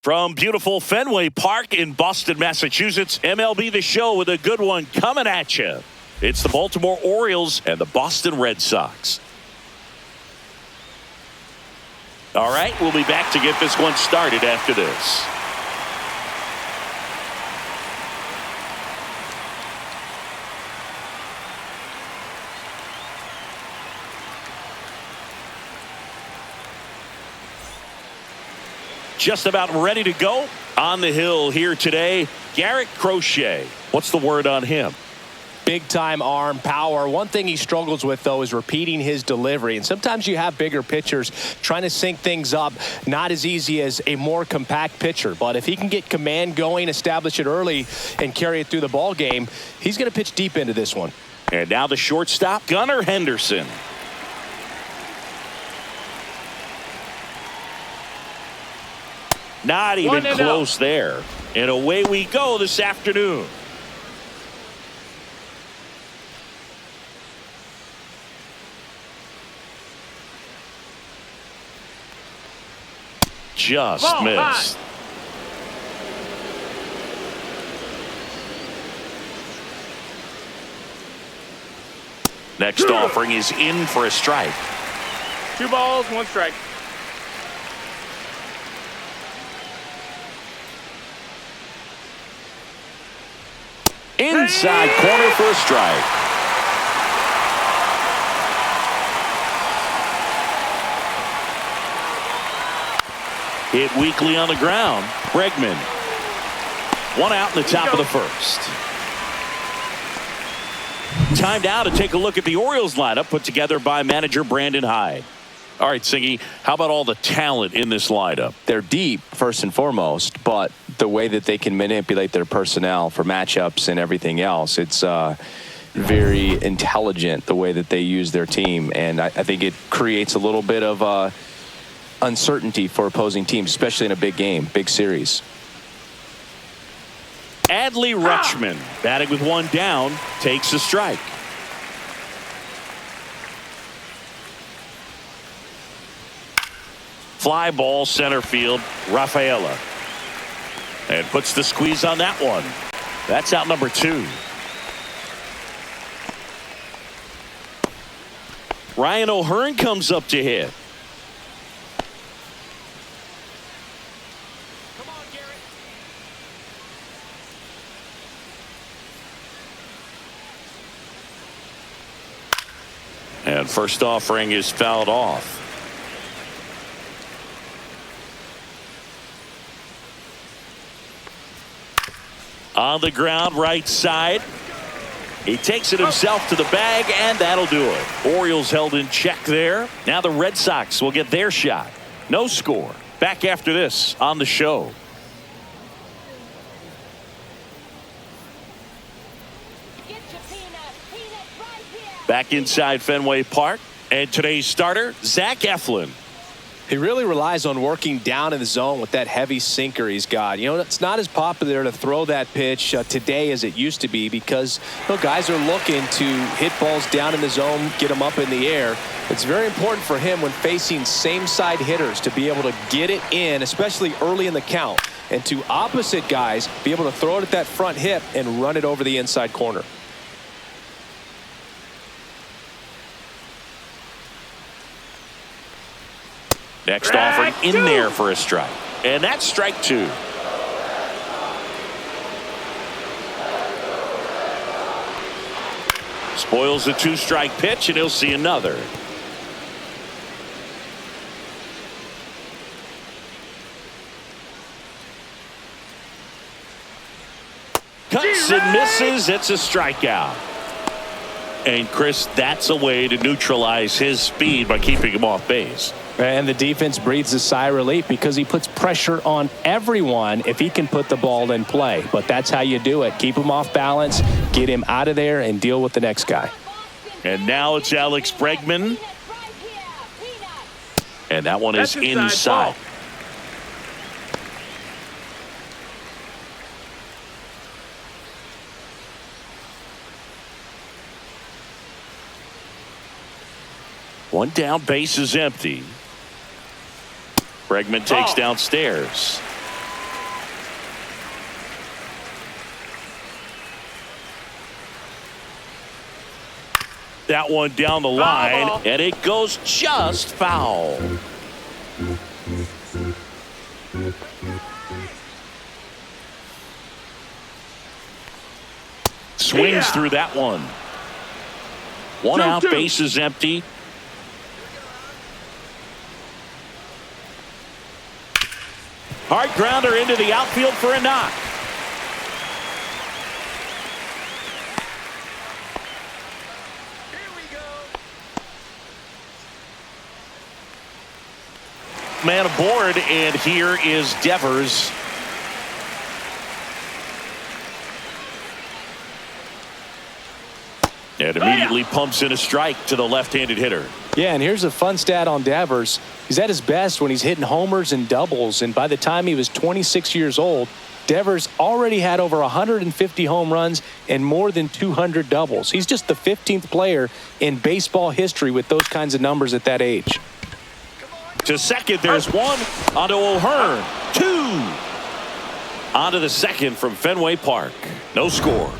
From beautiful Fenway Park in Boston, Massachusetts, MLB The Show with a good one coming at you. It's the Baltimore Orioles and the Boston Red Sox. All right, we'll be back to get this one started after this. Just about ready to go on the hill here today. Garrett Crochet. What's the word on him? Big time arm power. One thing he struggles with, though, is repeating his delivery. And sometimes you have bigger pitchers trying to sync things up. Not as easy as a more compact pitcher. But if he can get command going, establish it early, and carry it through the ball game, he's going to pitch deep into this one. And now the shortstop, Gunnar Henderson. Not even close there. And away we go this afternoon. Just missed. Next offering is in for a strike. 2 balls, 1 strike. Inside corner for a strike. Hit weakly on the ground. Bregman. 1 out in the top of the first. Time now to take a look at the Orioles lineup put together by manager Brandon Hyde. All right, Singy, how about all the talent in this lineup? They're deep, first and foremost, but the way that they can manipulate their personnel for matchups and everything else, it's very intelligent the way that they use their team. And I think it creates a little bit of uncertainty for opposing teams, especially in a big game, big series. Adley Rutschman, batting with 1 down, takes a strike. Fly ball center field, Rafaela. And puts the squeeze on that one. That's out number 2. Ryan O'Hearn comes up to hit. Come on, Garrett. And first offering is fouled off. On the ground, right side. He takes it himself to the bag, and that'll do it. Orioles held in check there. Now the Red Sox will get their shot. No score. Back after this on the show. Back inside Fenway Park. And today's starter, Zach Eflin. He really relies on working down in the zone with that heavy sinker he's got. You know, it's not as popular to throw that pitch today as it used to be because, you know, guys are looking to hit balls down in the zone, get them up in the air. It's very important for him when facing same side hitters to be able to get it in, especially early in the count, and to opposite guys be able to throw it at that front hip and run it over the inside corner. Next offering in there for a strike. And that's strike 2. Spoils the 2-strike pitch, and he'll see another. Cuts and misses. It's a strikeout. And Chris, that's a way to neutralize his speed by keeping him off base. And the defense breathes a sigh of relief because he puts pressure on everyone if he can put the ball in play. But that's how you do it. Keep him off balance, get him out of there, and deal with the next guy. And now it's Alex Bregman. And that one is inside. One down, base is empty. Bregman takes downstairs. That one down the line, and it goes just foul. Swings through that one. One out, base is empty. Hard grounder into the outfield for a knock. Man aboard, and here is Devers. And immediately pumps in a strike to the left-handed hitter. Yeah, and here's a fun stat on Devers. He's at his best when he's hitting homers and doubles, and by the time he was 26 years old, Devers already had over 150 home runs and more than 200 doubles. He's just the 15th player in baseball history with those kinds of numbers at that age. To second, there's one. Onto O'Hearn. Two. Onto the second from Fenway Park. No score.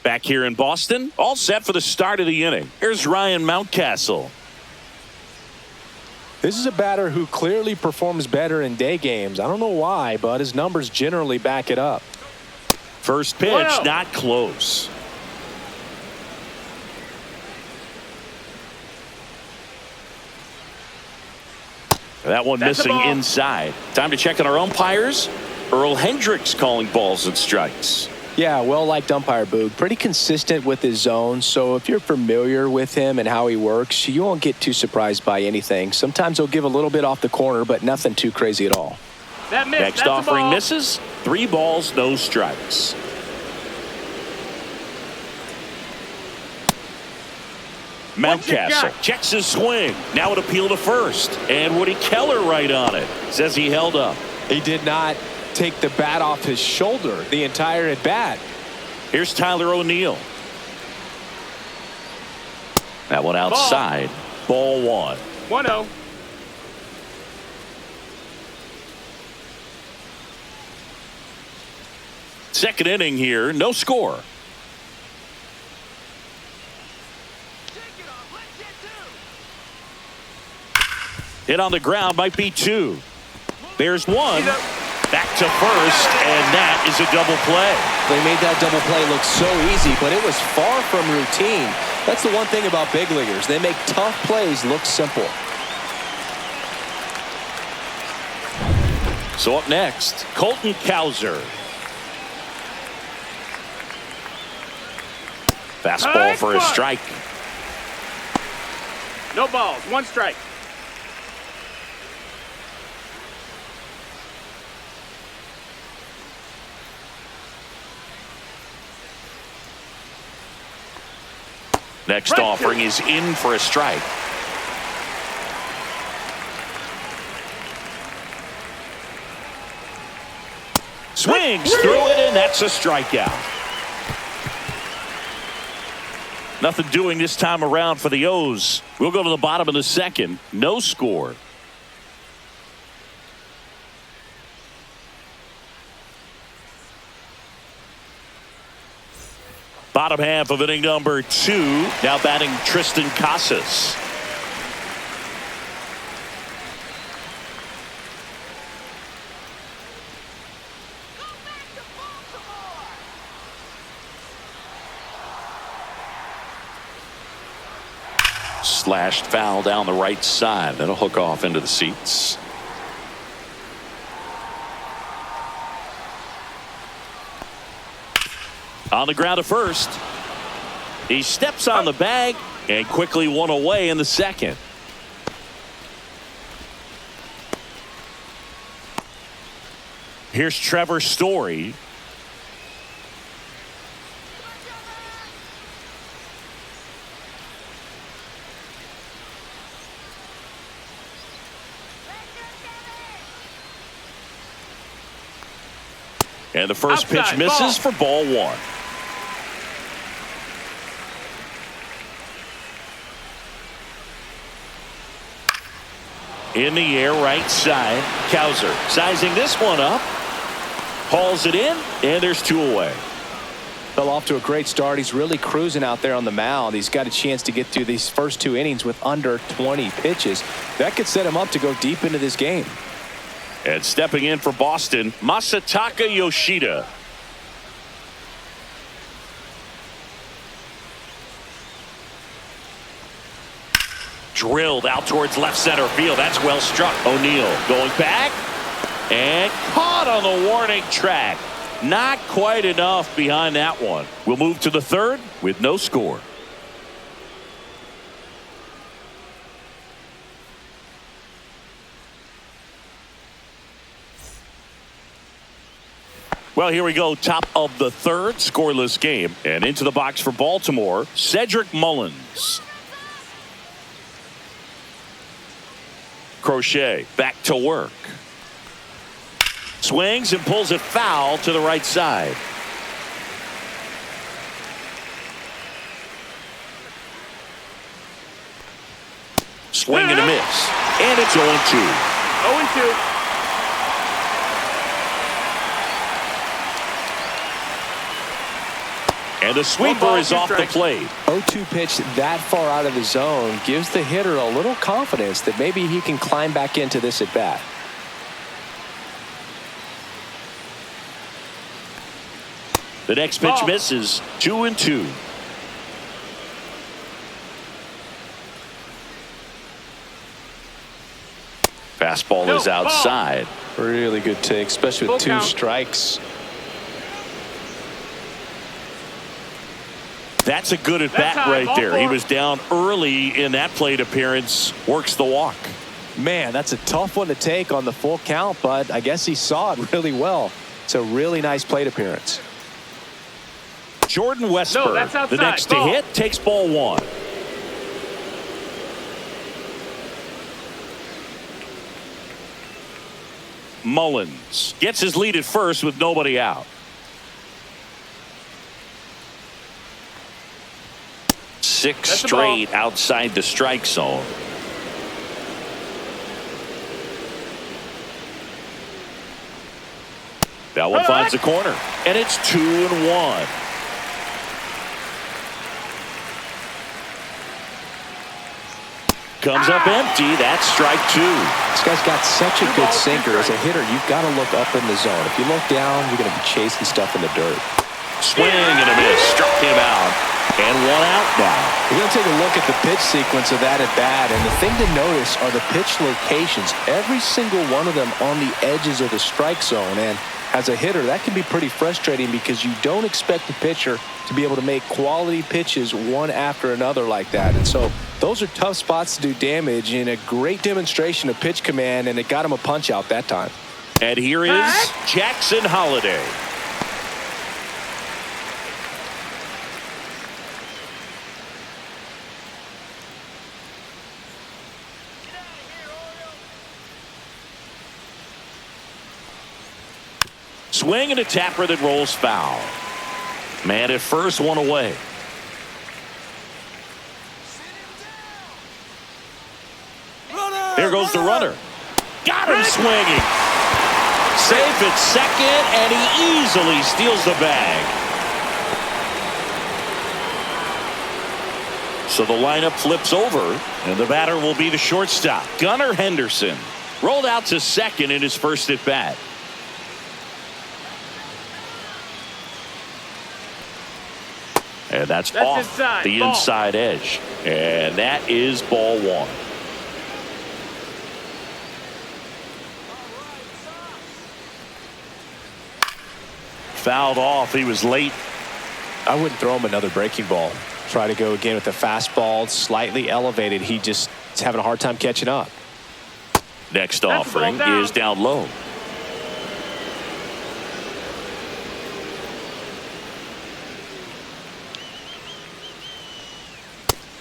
Back here in Boston, all set for the start of the inning. Here's Ryan Mountcastle. This is a batter who clearly performs better in day games. I don't know why, but his numbers generally back it up. First pitch, not close. That one missing inside. Time to check on our umpires. Earl Hendricks calling balls and strikes. Yeah, well-liked umpire, Boog. Pretty consistent with his zone, so if you're familiar with him and how he works, you won't get too surprised by anything. Sometimes he'll give a little bit off the corner, but nothing too crazy at all. Next offering misses. 3 balls, no strikes. Mountcastle checks his swing. Now it appeal to first. And Woody Keller right on it. Says he held up. He did not take the bat off his shoulder the entire at bat. Here's Tyler O'Neill. That one outside. Ball 1. 1-0. Second inning here, no score. Hit on the ground, might be 2. There's 1. Back to first, and that is a double play. They made that double play look so easy, but it was far from routine. That's the one thing about big leaguers. They make tough plays look simple. So up next, Colton Cowser. Fastball for a strike. No balls, 1 strike. Next offering is in for a strike. Swings through it, and that's a strikeout. Nothing doing this time around for the O's. We'll go to the bottom of the second. No score. Bottom half of inning number 2. Now batting Tristan Casas. Slashed foul down the right side. That'll hook off into the seats. On the ground to first. He steps on the bag and quickly one away in the second. Here's Trevor Story. And the first pitch misses for ball 1. In the air, right side. Cowser sizing this one up. Hauls it in, and there's 2 away. Fell off to a great start. He's really cruising out there on the mound. He's got a chance to get through these first 2 innings with under 20 pitches. That could set him up to go deep into this game. And stepping in for Boston, Masataka Yoshida. Drilled out towards left center field. That's well struck. O'Neill going back and caught on the warning track. Not quite enough behind that one. We'll move to the 3rd with no score. Well, here we go. Top of the 3rd, scoreless game. And into the box for Baltimore, Cedric Mullins. Crochet back to work. Swings and pulls it foul to the right side. Swing and a miss. And it's 0-2. 0-2. And the sweeper is off the plate. 0-2 pitch that far out of the zone gives the hitter a little confidence that maybe he can climb back into this at bat. The next pitch misses. 2-2. Fastball is outside. Really good take, especially with 2 count. strikes. That's a good at bat right there. He was down early in that plate appearance. Works the walk. Man, that's a tough one to take on the full count, but I guess he saw it really well. It's a really nice plate appearance. Jordan Westburg, the next to hit, takes ball 1. Mullins gets his lead at first with nobody out. 6 straight outside the strike zone. That one finds the corner, and it's 2-1. Comes up empty. That's strike 2. This guy's got such a good sinker. As a hitter, you've got to look up in the zone. If you look down, you're going to be chasing stuff in the dirt. Swing and a miss. Struck him out. And 1 out now. We're going to take a look at the pitch sequence of that at bat. And the thing to notice are the pitch locations. Every single one of them on the edges of the strike zone. And as a hitter, that can be pretty frustrating because you don't expect the pitcher to be able to make quality pitches one after another like that. And so those are tough spots to do damage, and a great demonstration of pitch command, and it got him a punch out that time. And here is Jackson Holliday. Swing and a tapper that rolls foul. Man at first, 1 away. There goes the runner. Got him swinging. Safe at second, and he easily steals the bag. So the lineup flips over, and the batter will be the shortstop, Gunnar Henderson. Rolled out to second in his first at bat. And that's off the inside edge. And that is ball 1. Fouled off. He was late. I wouldn't throw him another breaking ball. Try to go again with the fastball, slightly elevated. He just is having a hard time catching up. Next offering is down low.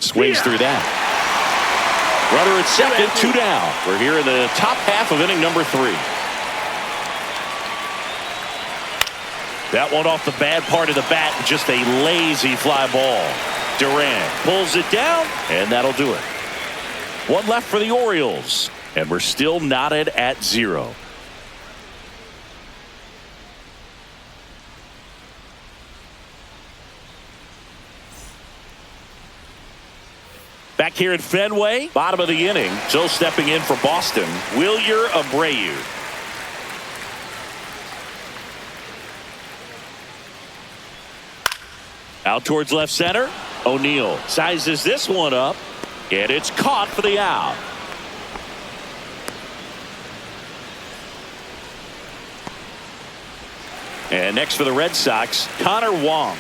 Swings through that. Runner at second, 2 down. We're here in the top half of inning number 3. That one off the bad part of the bat, just a lazy fly ball. Durant pulls it down, and that'll do it. 1 left for the Orioles. And we're still knotted at 0. Back here at Fenway, bottom of the inning. So stepping in for Boston, Wilyer Abreu. Out towards left center. O'Neill sizes this one up, and it's caught for the out. And next for the Red Sox, Connor Wong.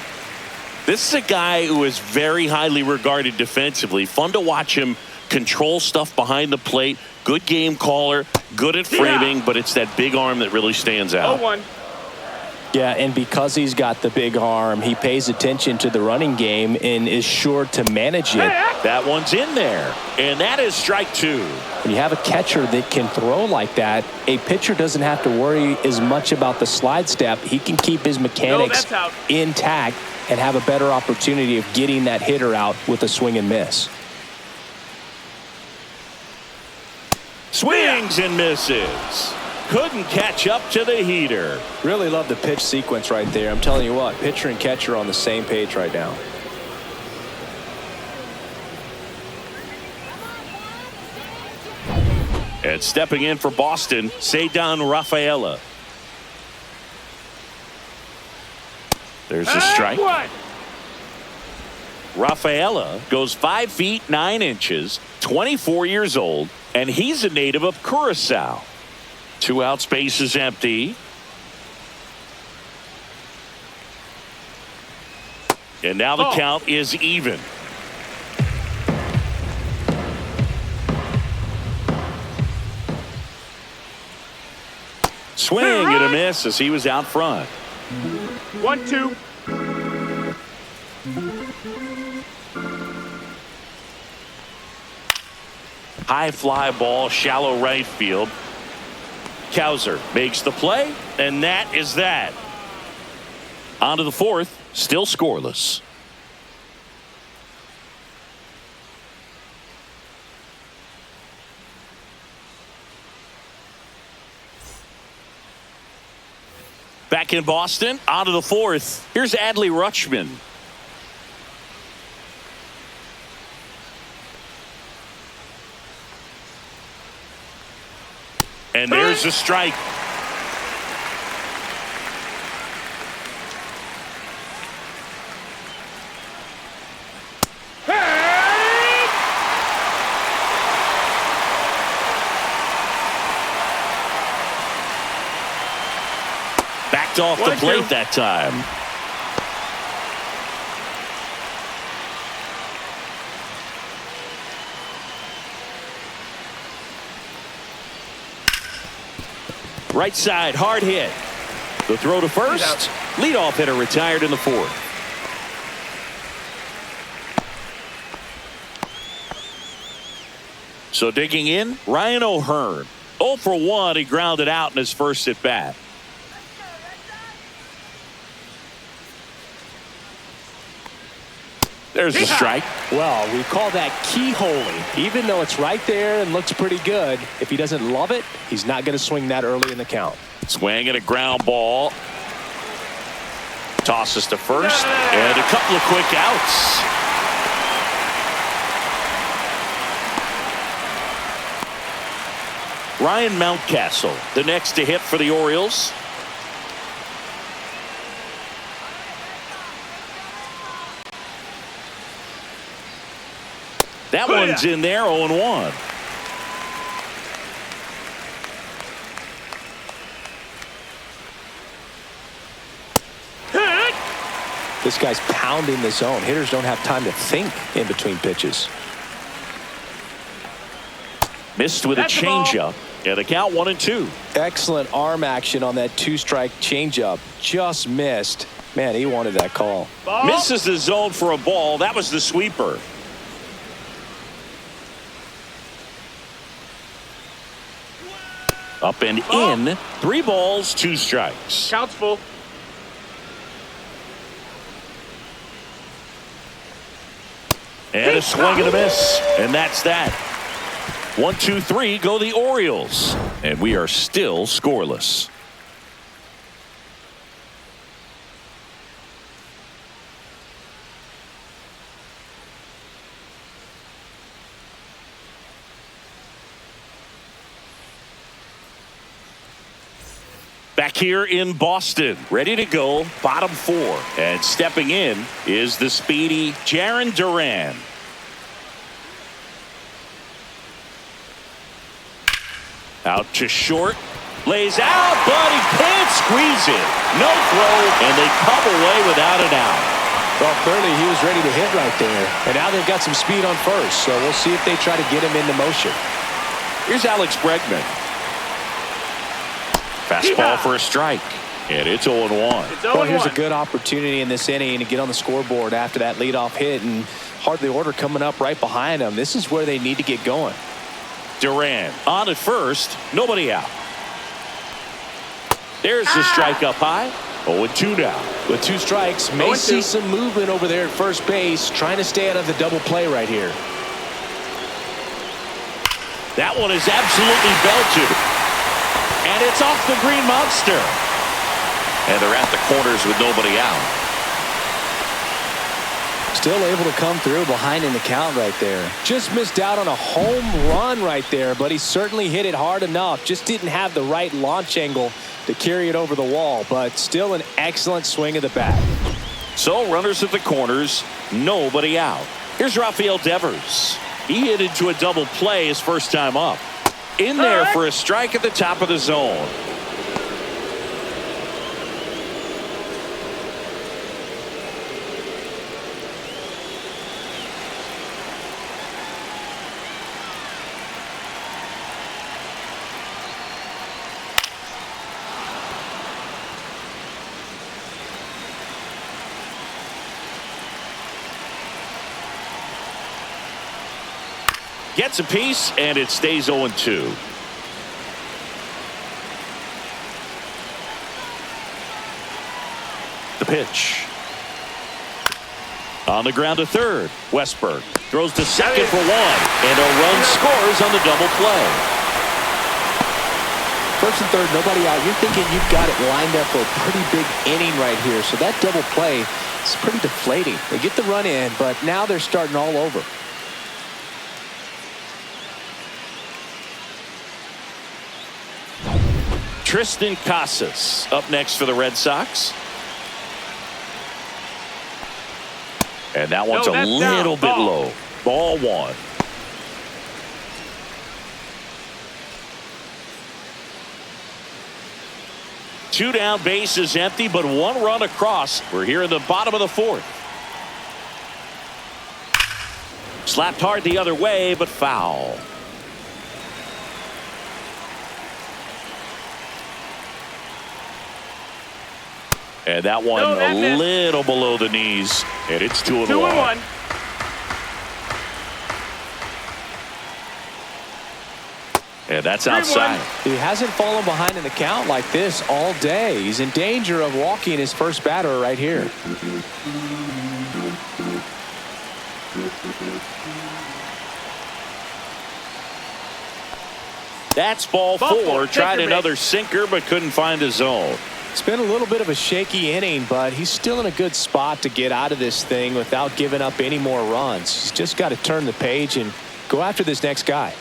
This is a guy who is very highly regarded defensively. Fun to watch him control stuff behind the plate. Good game caller, good at framing, but it's that big arm that really stands out. 0-1. Yeah, and because he's got the big arm, he pays attention to the running game and is sure to manage it. That one's in there, and that is strike 2. When you have a catcher that can throw like that, a pitcher doesn't have to worry as much about the slide step. He can keep his mechanics intact and have a better opportunity of getting that hitter out with a swing and miss. Swings and misses. Couldn't catch up to the heater. Really love the pitch sequence right there. I'm telling you what, pitcher and catcher are on the same page right now. And stepping in for Boston, Ceddanne Rafaela. There's a strike. Rafaela goes 5 feet 9 inches, 24 years old, and he's a native of Curacao. 2 outs, base is empty. And now the count is even. Swing and a miss as he was out front. 1-2. High fly ball, shallow right field. Cowser makes the play, and that is that. On to the 4th, still scoreless. Back in Boston, on to the 4th. Here's Adley Rutschman. And there's a strike. Backed off the plate that time. Right side, hard hit. The throw to first. Leadoff hitter retired in the 4th. So digging in, Ryan O'Hearn. 0 for 1. He grounded out in his first at bat. There's the strike. Well, we call that keyholing. Even though it's right there and looks pretty good, if he doesn't love it, he's not going to swing that early in the count. Swing and a ground ball. Tosses to first, and a couple of quick outs. Ryan Mountcastle, the next to hit for the Orioles. That one's in there, 0-1. This guy's pounding the zone. Hitters don't have time to think in between pitches. Missed with a changeup. Yeah, the count 1-2. Excellent arm action on that 2-strike changeup. Just missed. Man, he wanted that call. Misses the zone for a ball. That was the sweeper. Up and in. 3 balls, 2 strikes. Count's full. And a swing and a miss. And that's that. 1, 2, 3 go the Orioles. And we are still scoreless. Back here in Boston, ready to go, bottom 4. And stepping in is the speedy Jarren Duran. Out to short, lays out, but he can't squeeze it. No throw, and they come away without an out. Well, clearly he was ready to hit right there. And now they've got some speed on first, so we'll see if they try to get him into motion. Here's Alex Bregman. Fastball for a strike, and it's 0-1. Well, here's a good opportunity in this inning to get on the scoreboard after that leadoff hit, and hardly order coming up right behind them. This is where they need to get going. Duran on at first, nobody out. There's the strike up high. 0-2 now. With 2 strikes, may see some movement over there at first base, trying to stay out of the double play right here. That one is absolutely belted. And it's off the green monster. And they're at the corners with nobody out. Still able to come through behind in the count right there. Just missed out on a home run right there, but he certainly hit it hard enough. Just didn't have the right launch angle to carry it over the wall, but still an excellent swing of the bat. So runners at the corners, nobody out. Here's Rafael Devers. He hit into a double play his first time up. In there for a strike at the top of the zone. Gets a piece, and it stays 0-2. The pitch. On the ground to third. Westberg throws to second for 1. And a run scores on the double play. First and third, nobody out. You're thinking you've got it lined up for a pretty big inning right here. So that double play is pretty deflating. They get the run in, but now they're starting all over. Tristan Casas up next for the Red Sox. And that one's a little bit low. Ball 1. Two down, base is empty, but 1 run across. We're here in the bottom of the 4th. Slapped hard the other way, but foul. And that one a little below the knees. And it's 2-1. And that's outside. He hasn't fallen behind in the count like this all day. He's in danger of walking his first batter right here. That's ball 4. Tried another sinker, but couldn't find a zone. It's been a little bit of a shaky inning, but he's still in a good spot to get out of this thing without giving up any more runs. He's just got to turn the page and go after this next guy.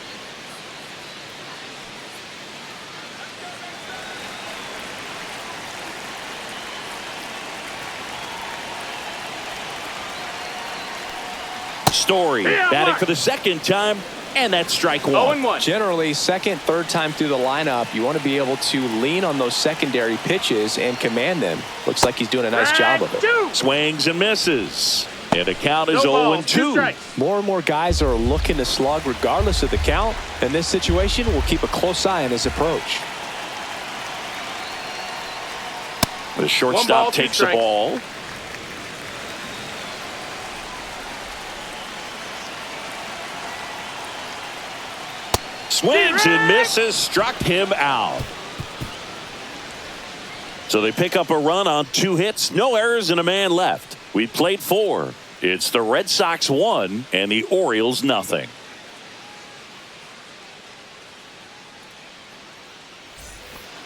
Story batting for the second time, and that's strike 1. Generally, second, third time through the lineup, you want to be able to lean on those secondary pitches and command them. Looks like he's doing a nice job of it. Swings and misses. And the count is 0-2. More and more guys are looking to slug regardless of the count. In this situation, we'll keep a close eye on his approach. The shortstop takes the ball. Swings and misses, struck him out. So they pick up a run on 2 hits, no errors, and a man left. We played 4. It's the Red Sox 1 and the Orioles nothing.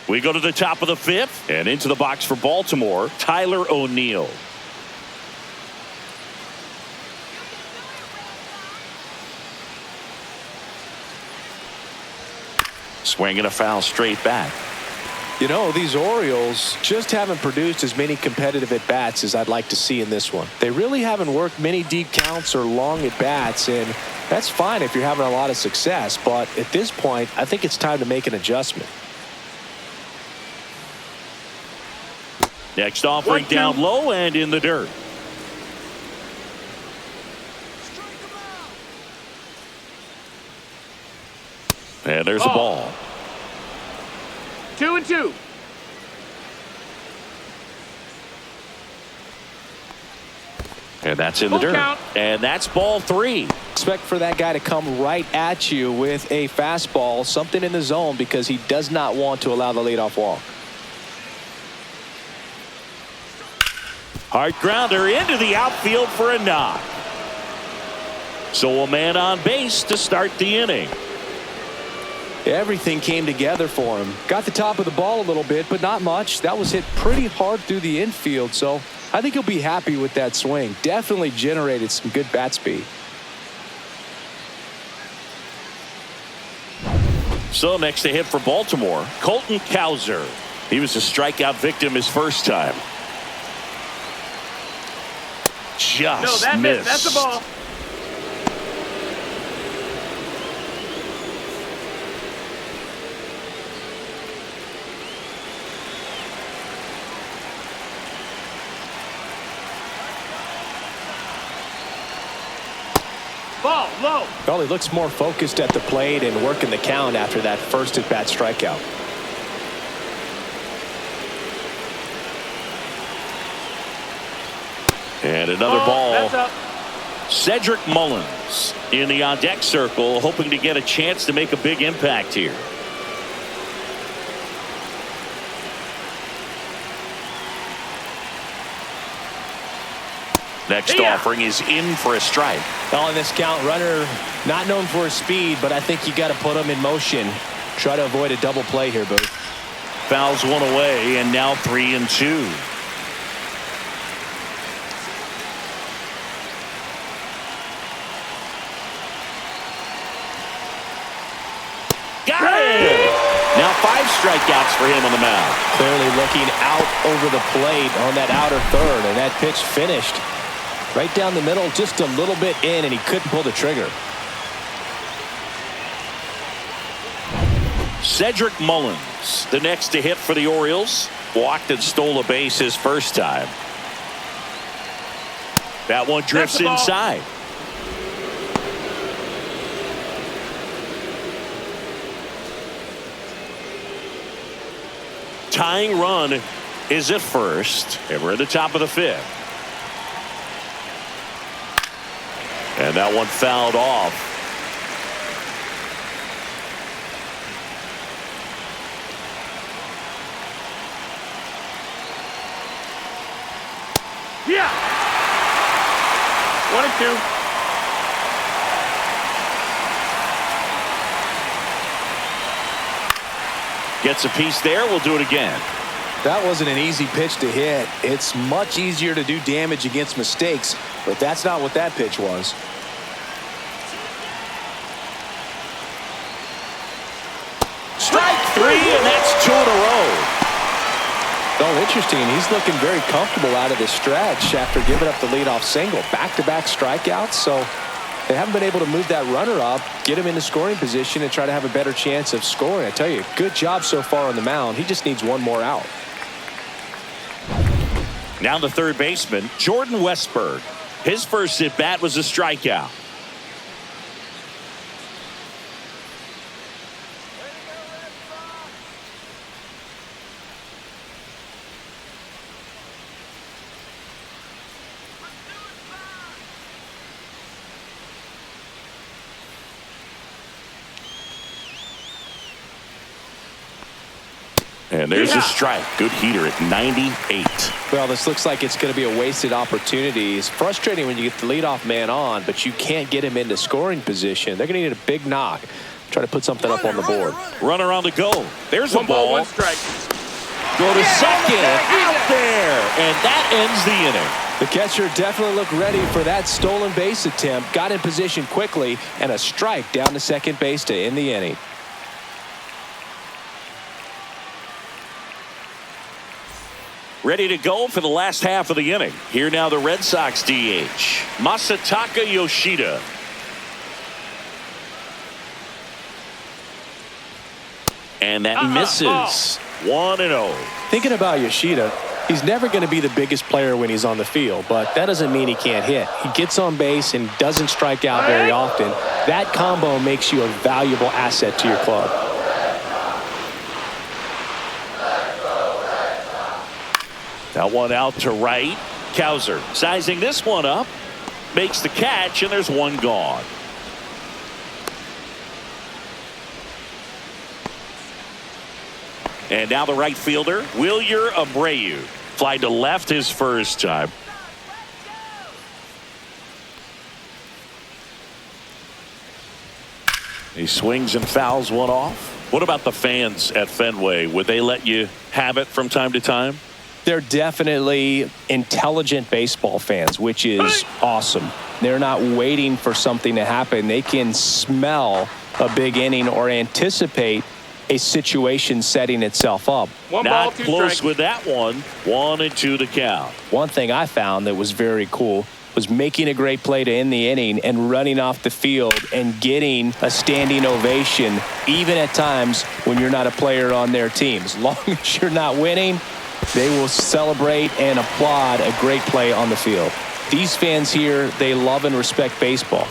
We go to the top of the fifth, and into the box for Baltimore, Tyler O'Neill. Swinging a foul straight back. You know, these Orioles just haven't produced as many competitive at-bats as I'd like to see in this one. They really haven't worked many deep counts or long at-bats, and that's fine if you're having a lot of success. But at this point, I think it's time to make an adjustment. Next offering down low and in the dirt. And there's a ball. 2-2. And that's in the dirt. Count. And that's ball 3. Expect for that guy to come right at you with a fastball, something in the zone, because he does not want to allow the leadoff walk. Hard grounder into the outfield for a knock. So a man on base to start the inning. Everything came together for him. Got the top of the ball a little bit, but not much. That was hit pretty hard through the infield, so I think he'll be happy with that swing. Definitely generated some good bat speed. So next to hit for Baltimore, Colton Cowser. He was a strikeout victim his first time. Just missed. That's the ball. Ball low. Well, he looks more focused at the plate and working the count after that first at-bat strikeout. And another ball. That's up. Cedric Mullins in the on-deck circle, hoping to get a chance to make a big impact here. Next offering is in for a strike. Well, in this count, runner not known for his speed, but I think you got to put him in motion. Try to avoid a double play here, Booth. Fouls one away, and now 3-2. Got it! Now 5 strikeouts for him on the mound. Clearly looking out over the plate on that outer third, and that pitch finished right down the middle, just a little bit in, and he couldn't pull the trigger. Cedric Mullins, the next to hit for the Orioles. Walked and stole a base his first time. That one drifts inside. Tying run is at first, and we're at the top of the 5th. And that one fouled off. Yeah. 1-2. Gets a piece there. We'll do it again. That wasn't an easy pitch to hit. It's much easier to do damage against mistakes, but that's not what that pitch was. Strike 3, and that's 2 in a row. Oh, interesting. He's looking very comfortable out of the stretch after giving up the leadoff single. Back-to-back strikeouts, so they haven't been able to move that runner up, get him into scoring position, and try to have a better chance of scoring. I tell you, good job so far on the mound. He just needs one more out. Now the third baseman, Jordan Westberg. His first at-bat was a strikeout. And there's a strike. Good heater at 98. Well, this looks like it's going to be a wasted opportunity. It's frustrating when you get the leadoff man on, but you can't get him into scoring position. They're going to need a big knock. try to put something up on the board. Runner on the go. There's a One ball, ball. one strike. Go to second. Out there. And that ends the inning. The catcher definitely looked ready for that stolen base attempt. Got in position quickly, and a strike down to second base to end the inning. Ready to go for the last half of the inning. Here now the Red Sox DH, Masataka Yoshida. And that misses. 1-0. Thinking about Yoshida, he's never going to be the biggest player when he's on the field, but that doesn't mean he can't hit. He gets on base and doesn't strike out very often. That combo makes you a valuable asset to your club. That one out to right. Cowser sizing this one up. Makes the catch, and there's one gone. And now the right fielder, Wilyer Abreu. Fly to left his first time. He swings and fouls one off. What about the fans at Fenway? Would they let you have it from time to time? They're definitely intelligent baseball fans, which is awesome. They're not waiting for something to happen. They can smell a big inning or anticipate a situation setting itself up. One Not ball, two close strikes. with that one. 1-2 the count. One thing I found that was very cool was making a great play to end the inning and running off the field and getting a standing ovation, even at times when you're not a player on their team. As long as you're not winning, they will celebrate and applaud a great play on the field. These fans here, they love and respect baseball.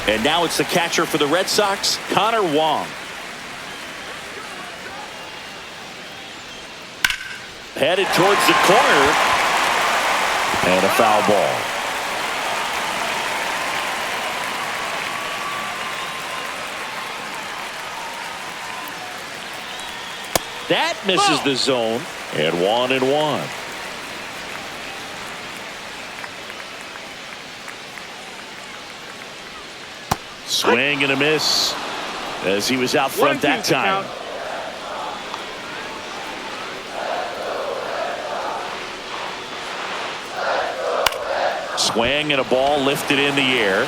And now it's the catcher for the Red Sox, Connor Wong. Headed towards the corner. And a foul ball. That misses the zone. And 1-1. Swing and a miss as he was out front that time. Swing and a ball lifted in the air.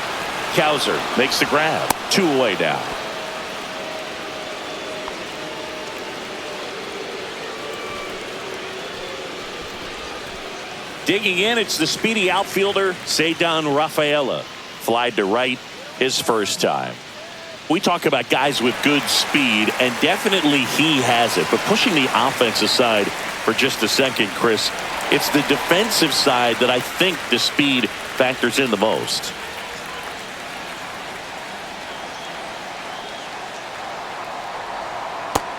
Cowser makes the grab. 2 away now. Digging in, it's the speedy outfielder, Ceddanne Rafaela. Flied to right his first time. We talk about guys with good speed, and definitely he has it. But pushing the offense aside for just a second, Chris, it's the defensive side that I think the speed factors in the most.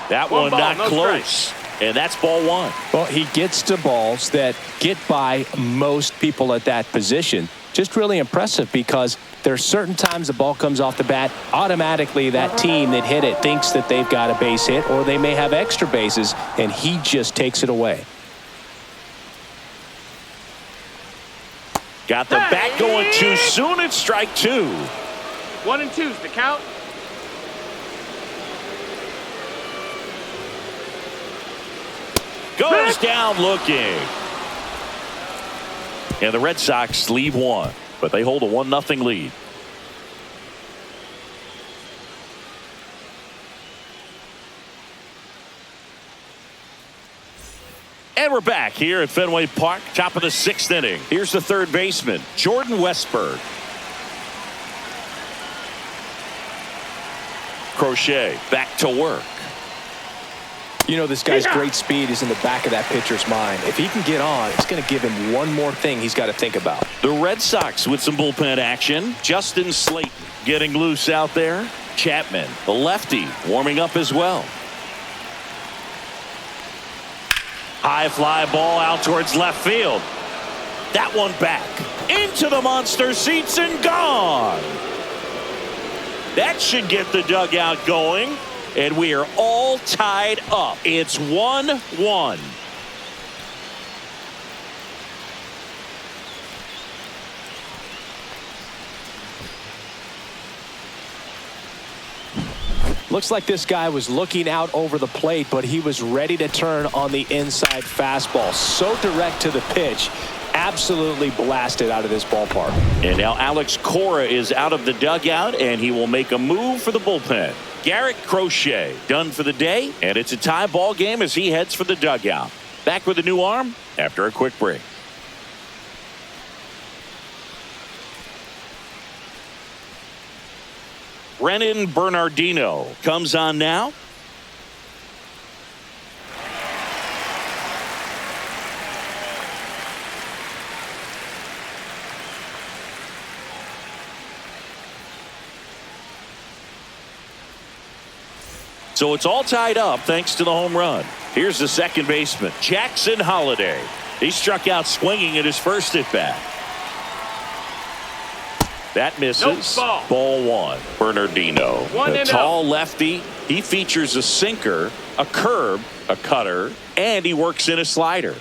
That one not close. And that's ball 1. Well, he gets to balls that get by most people at that position. Just really impressive because there are certain times the ball comes off the bat, automatically that team that hit it thinks that they've got a base hit or they may have extra bases, and he just takes it away. Got the bat going too soon. It's strike 2. 1-2's the count. Goes down looking. And the Red Sox leave one, but they hold a 1-0 lead. And we're back here at Fenway Park, top of the 6th inning. Here's the third baseman, Jordan Westburg. Crochet back to work. You know, this guy's great speed is in the back of that pitcher's mind. If he can get on, it's going to give him one more thing he's got to think about. The Red Sox with some bullpen action. Justin Slayton getting loose out there. Chapman, the lefty, warming up as well. High fly ball out towards left field. That one back into the monster seats and gone. That should get the dugout going. and we are all tied up. It's 1-1. Looks like this guy was looking out over the plate, but he was ready to turn on the inside fastball. So direct to the pitch. Absolutely blasted out of this ballpark. And now Alex Cora is out of the dugout, and he will make a move for the bullpen. Garrett Crochet done for the day, and it's a tie ball game as he heads for the dugout. Back with a new arm after a quick break. Brennan Bernardino comes on now. So it's all tied up thanks to the home run. Here's the second baseman, Jackson Holliday. He struck out swinging at his first at bat. That misses. Nope, ball one. Bernardino, a tall lefty. He features a sinker, a curve, a cutter, and he works in a slider.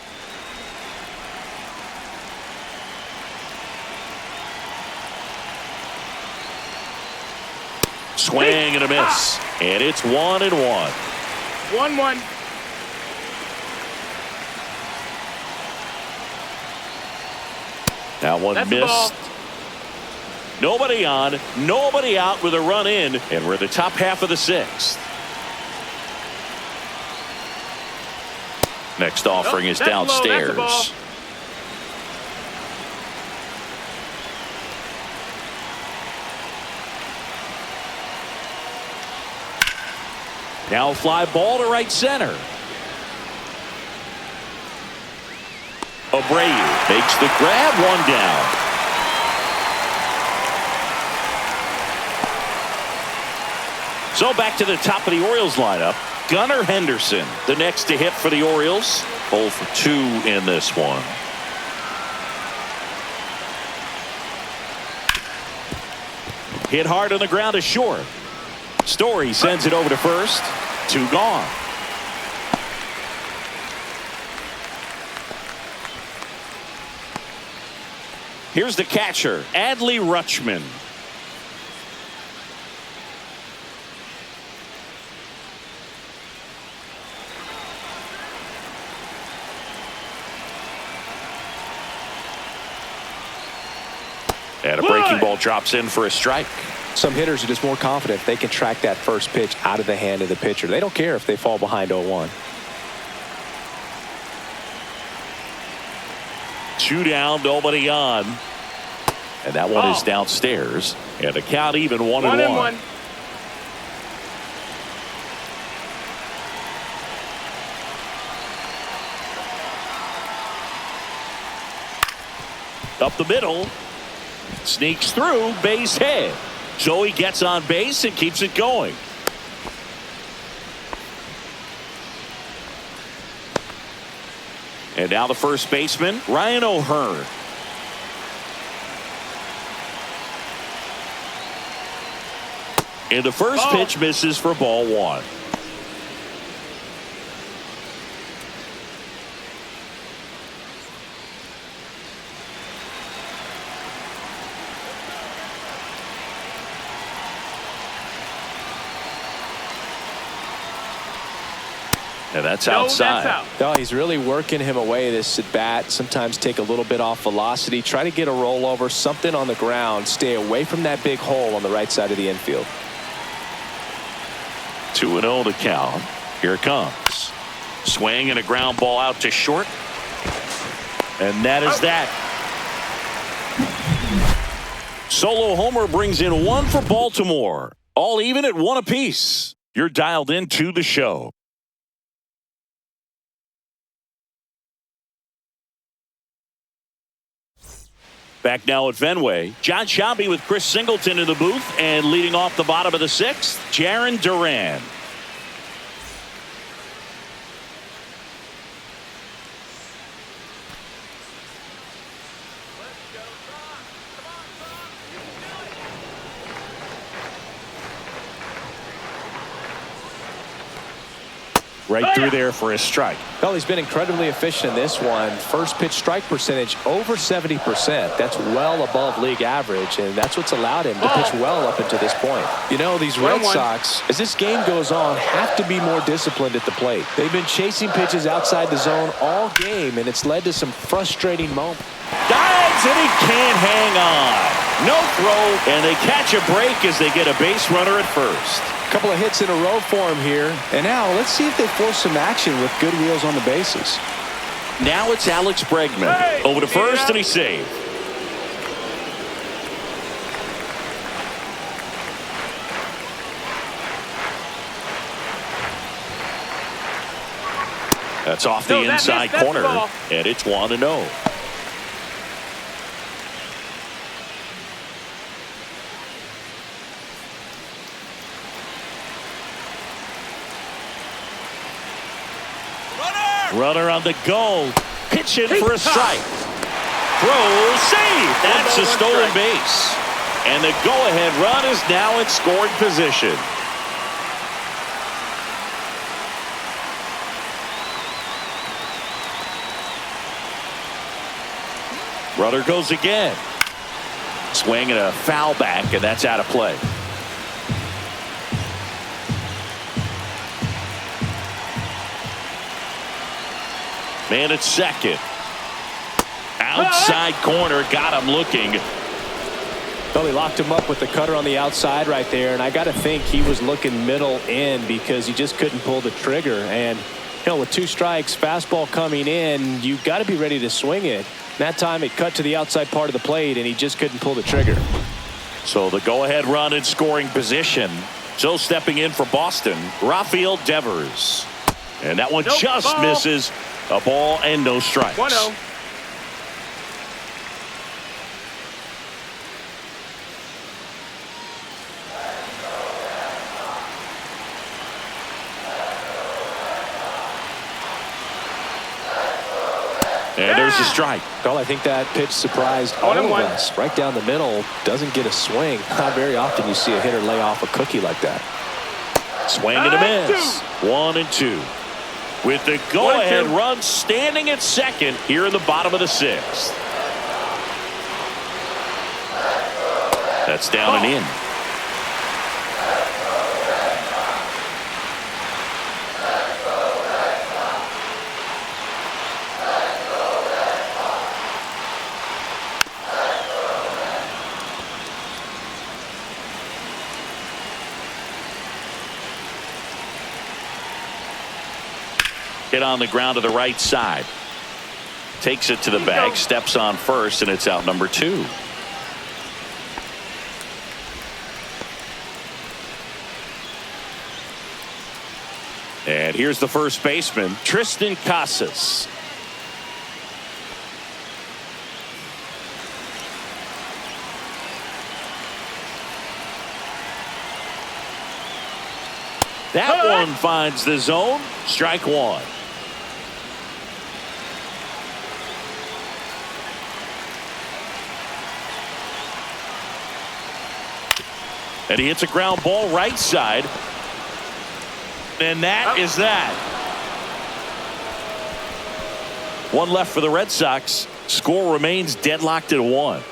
Swing and a miss. And it's 1-1. 1-1. That one That's missed. Nobody on, nobody out with a run in, and we're in the top half of the sixth. Next offering is downstairs. Now a fly ball to right center. Abreu makes the grab, one down. So back to the top of the Orioles lineup. Gunnar Henderson, the next to hit for the Orioles. 0 for 2 in this one. Hit hard on the ground to short. Story sends it over to first. 2 gone. Here's the catcher, Adley Rutschman. And a breaking ball drops in for a strike. Some hitters are just more confident if they can track that first pitch out of the hand of the pitcher. They don't care if they fall behind 0-1. 2 down, nobody on. And that one is downstairs. And the count even 1-1. Up the middle. Sneaks through, base hit. So he gets on base and keeps it going. And now the first baseman, Ryan O'Hearn. And the first pitch misses for ball one. And that's outside. That's No, he's really working him away this at bat. Sometimes take a little bit off velocity. Try to get a rollover, something on the ground. Stay away from that big hole on the right side of the infield. 2-0 to count. Here it comes. Swing and a ground ball out to short. And that is that. Solo homer brings in 1 for Baltimore. All even at 1 apiece. You're dialed into the show. Back now at Fenway, John Sciambi with Chris Singleton in the booth, and leading off the bottom of the 6th, Jarren Duran. right through there for a strike. Well, he's been incredibly efficient in this one. First pitch strike percentage over 70%. That's well above league average, and that's what's allowed him to pitch well up until this point. You know, these Red Sox, as this game goes on, have to be more disciplined at the plate. They've been chasing pitches outside the zone all game, and it's led to some frustrating moments. Dives, and he can't hang on. No throw, and they catch a break as they get a base runner at first. Couple of hits in a row for him here. And now let's see if they force some action with good wheels on the bases. Now it's Alex Bregman. Over to first, and he's saved. That's off the inside corner, and it's 1-0. Runner on the go. Pitching for a strike. Throw, save. That's a stolen base. And the go-ahead run is now in scoring position. Runner goes again. Swing and a foul back, and that's out of play. Man at second. Outside corner, got him looking. Well, he locked him up with the cutter on the outside right there, and I got to think he was looking middle in because he just couldn't pull the trigger. And, you know, with 2 strikes, fastball coming in, you got to be ready to swing it. That time it cut to the outside part of the plate, and he just couldn't pull the trigger. So the go-ahead run in scoring position. So stepping in for Boston, Rafael Devers. And that one just misses. A ball and no strikes. 1-0. And there's a strike. Well, I think that pitch surprised all of us. Right down the middle, doesn't get a swing. Not very often you see a hitter lay off a cookie like that. Swing and a miss. 1-2. With the go-ahead run standing at second here in the bottom of the 6th. That's down and in. Hit on the ground to the right side. Takes it to the bag, steps on first, and it's out number 2. And here's the first baseman, Tristan Casas. That one finds the zone. Strike 1. And he hits a ground ball right side. And that is that. 1 left for the Red Sox. Score remains deadlocked at 1.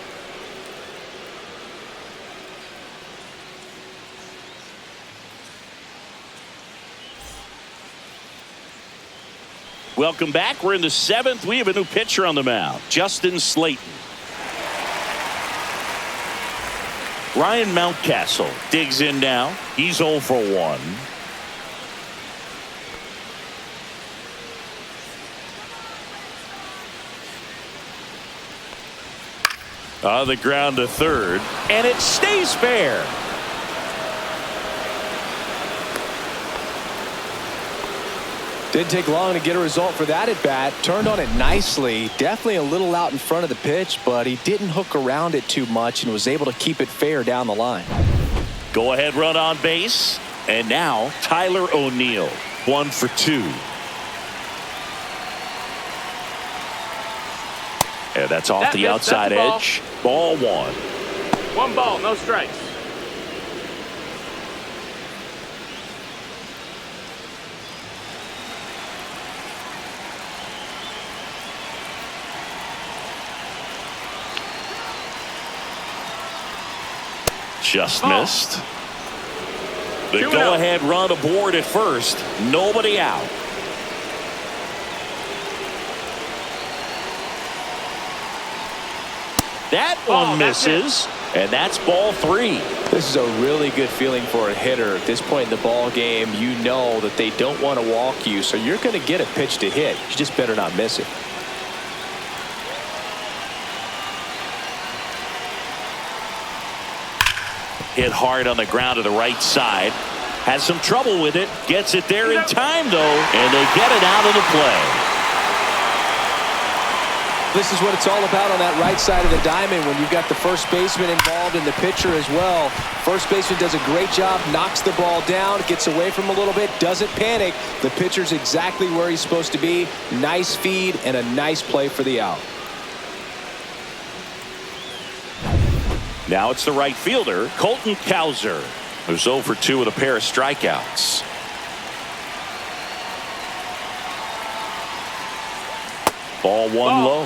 Welcome back. We're in the 7th. We have a new pitcher on the mound, Justin Slayton. Ryan Mountcastle digs in now. He's 0 for 1. On the ground to third, and it stays fair. Didn't take long to get a result for that at bat. Turned on it nicely. Definitely a little out in front of the pitch, but he didn't hook around it too much and was able to keep it fair down the line. Go ahead run on base. And now Tyler O'Neill, 1 for 2. And that's off the outside edge. Ball 1. 1 ball, no strikes. Just missed. The go-ahead run aboard at first. Nobody out. That one misses, and that's ball 3. This is a really good feeling for a hitter at this point in the ball game. You know that they don't want to walk you, so you're going to get a pitch to hit. You just better not miss it. Hit hard on the ground to the right side. Has some trouble with it. Gets it there in time, though, and they get it out of the play. This is what it's all about on that right side of the diamond when you've got the first baseman involved and the pitcher as well. First baseman does a great job, knocks the ball down, gets away from him a little bit, doesn't panic. The pitcher's exactly where he's supposed to be. Nice feed and a nice play for the out. Now it's the right fielder, Colton Cowser, who's 0 for 2 with a pair of strikeouts. Ball 1 low.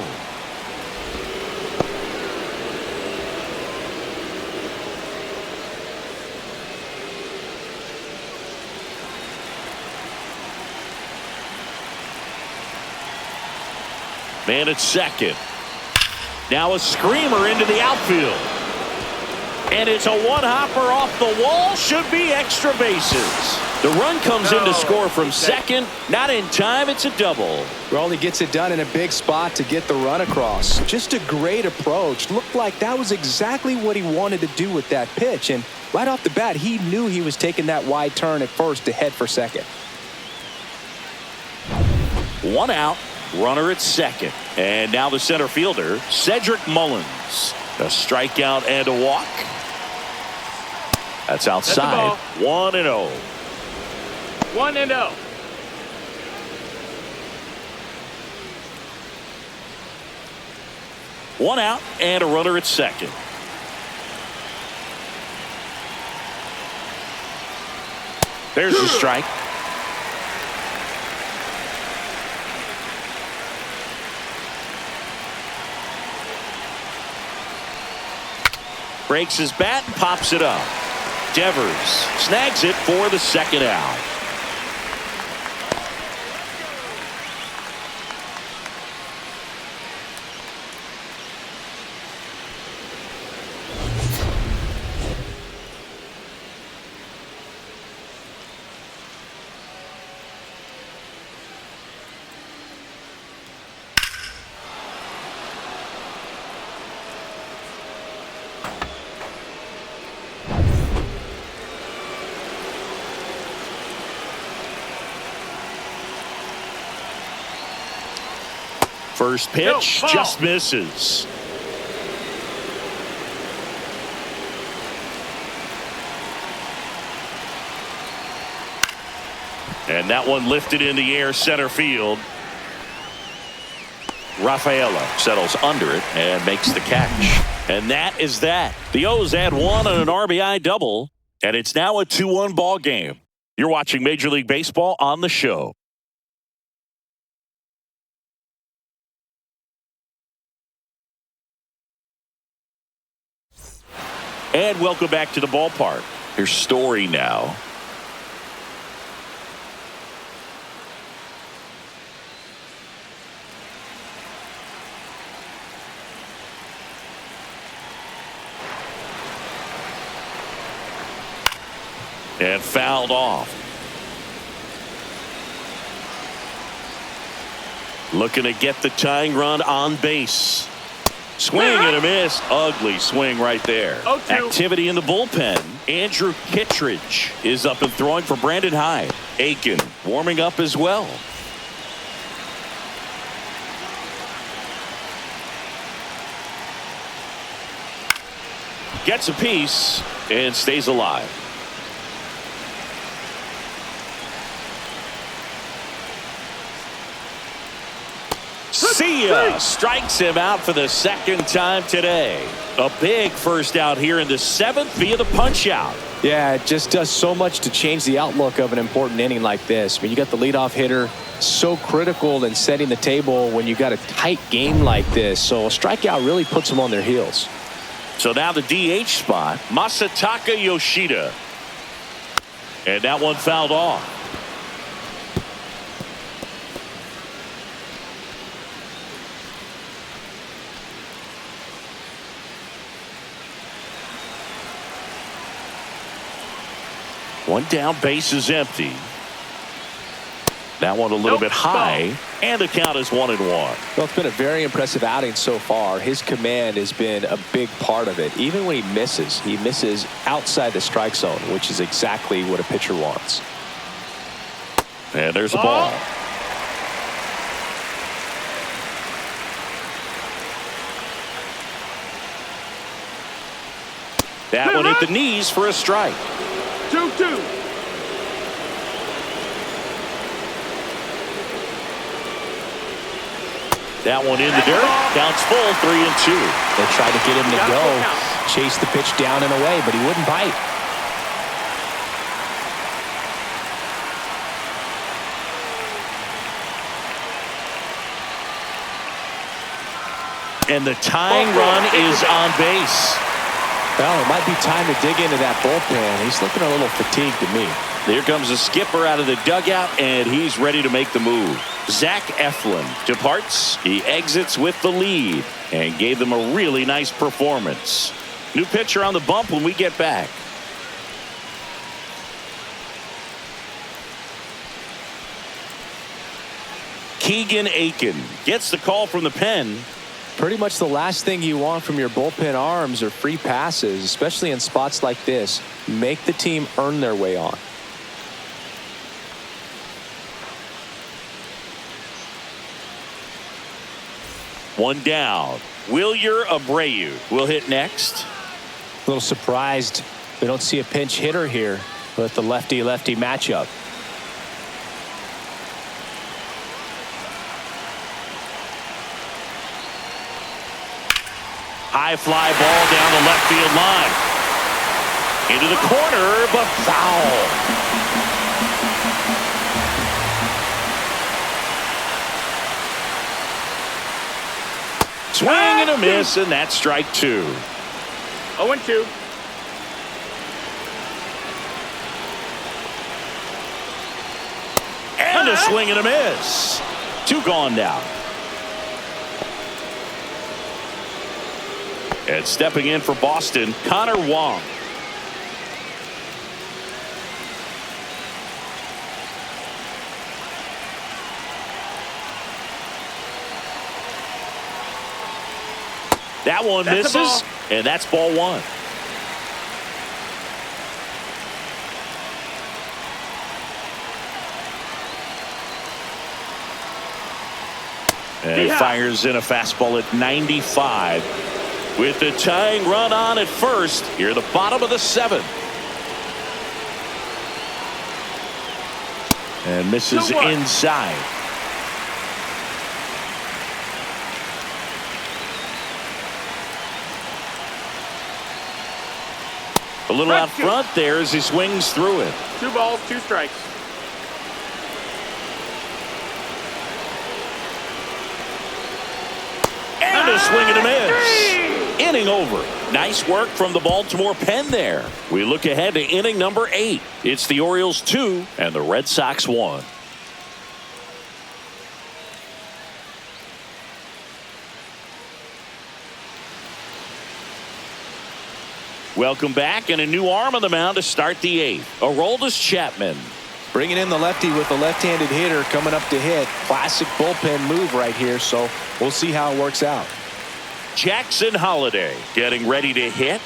Man at second. Now a screamer into the outfield. And it's a one-hopper off the wall. Should be extra bases. The run comes in to score from second. Not in time. It's a double. Well, he gets it done in a big spot to get the run across. Just a great approach. Looked like that was exactly what he wanted to do with that pitch. And right off the bat, he knew he was taking that wide turn at first to head for second. 1 out. Runner at second. And now the center fielder, Cedric Mullins. A strikeout and a walk. That's outside. 1-0. 1-0. One out and a runner at second. There's the strike. Breaks his bat and pops it up. Devers snags it for the second out. First pitch just misses. And that one lifted in the air center field. Rafaela settles under it and makes the catch. And that is that. The O's add 1 on an RBI double, and it's now a 2-1 ball game. You're watching Major League Baseball on the show. And welcome back to the ballpark. Here's Story now. And fouled off. Looking to get the tying run on base. Swing and a miss. Ugly swing right there. Activity in the bullpen. Andrew Kittredge is up and throwing for Brandon Hyde. Aiken warming up as well. Gets a piece and stays alive. See ya. Strikes him out for the second time today. A big first out here in the 7th via the punch out. Yeah, it just does so much to change the outlook of an important inning like this. I mean, you got the leadoff hitter, so critical in setting the table when you got a tight game like this. So a strikeout really puts them on their heels. So now the DH spot, Masataka Yoshida. And that one fouled off. One down, base is empty. That one a little bit high, and the count is 1-1. Well, it's been a very impressive outing so far. His command has been a big part of it. Even when he misses outside the strike zone, which is exactly what a pitcher wants. And there's a ball. That one hit the knees for a strike. 2-2. That one in the dirt. Counts full, 3-2. They tried to get him to go, chase the pitch down and away, but he wouldn't bite. And the tying run is on base. Well, it might be time to dig into that bullpen. He's looking a little fatigued to me. Here comes the skipper out of the dugout, and he's ready to make the move. Zach Eflin departs. He exits with the lead and gave them a really nice performance. New pitcher on the bump when we get back. Keegan Aiken gets the call from the pen. Pretty much the last thing you want from your bullpen arms are free passes, especially in spots like this. Make the team earn their way on. One down. Wilyer Abreu will hit next. A little surprised we don't see a pinch hitter here with the lefty-lefty matchup. High fly ball down the left field line. Into the corner, but foul. Swing and a miss, and that's strike 2. 0-2. And a swing and a miss. 2 gone now. And stepping in for Boston, Connor Wong. That one misses, and that's ball 1. And he fires in a fastball at 95. With the tying run on at first, here the bottom of the 7th. And misses inside. A little out front there as he swings through it. 2 balls, 2 strikes. And a swing and a miss. Inning over. Nice work from the Baltimore pen there. We look ahead to inning number 8. It's the Orioles 2 and the Red Sox 1. Welcome back, and a new arm on the mound to start the 8th. Aroldis Chapman. Bringing in the lefty with the left-handed hitter coming up to hit. Classic bullpen move right here, so we'll see how it works out. Jackson Holliday getting ready to hit.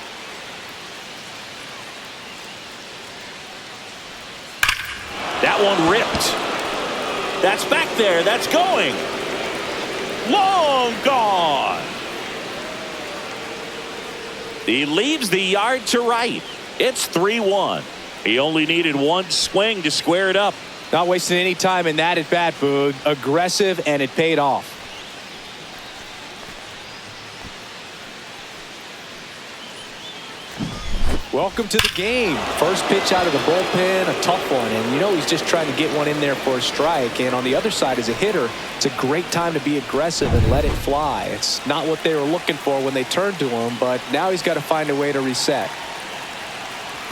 That one ripped. That's back there. That's going. Long gone. He leaves the yard to right. It's 3-1. He only needed one swing to square it up. Not wasting any time in that at bat, Boog. Aggressive, and it paid off. Welcome to the game. First pitch out of the bullpen, a tough one. And you know he's just trying to get one in there for a strike. And on the other side, as a hitter, it's a great time to be aggressive and let it fly. It's not what they were looking for when they turned to him, but now he's got to find a way to reset.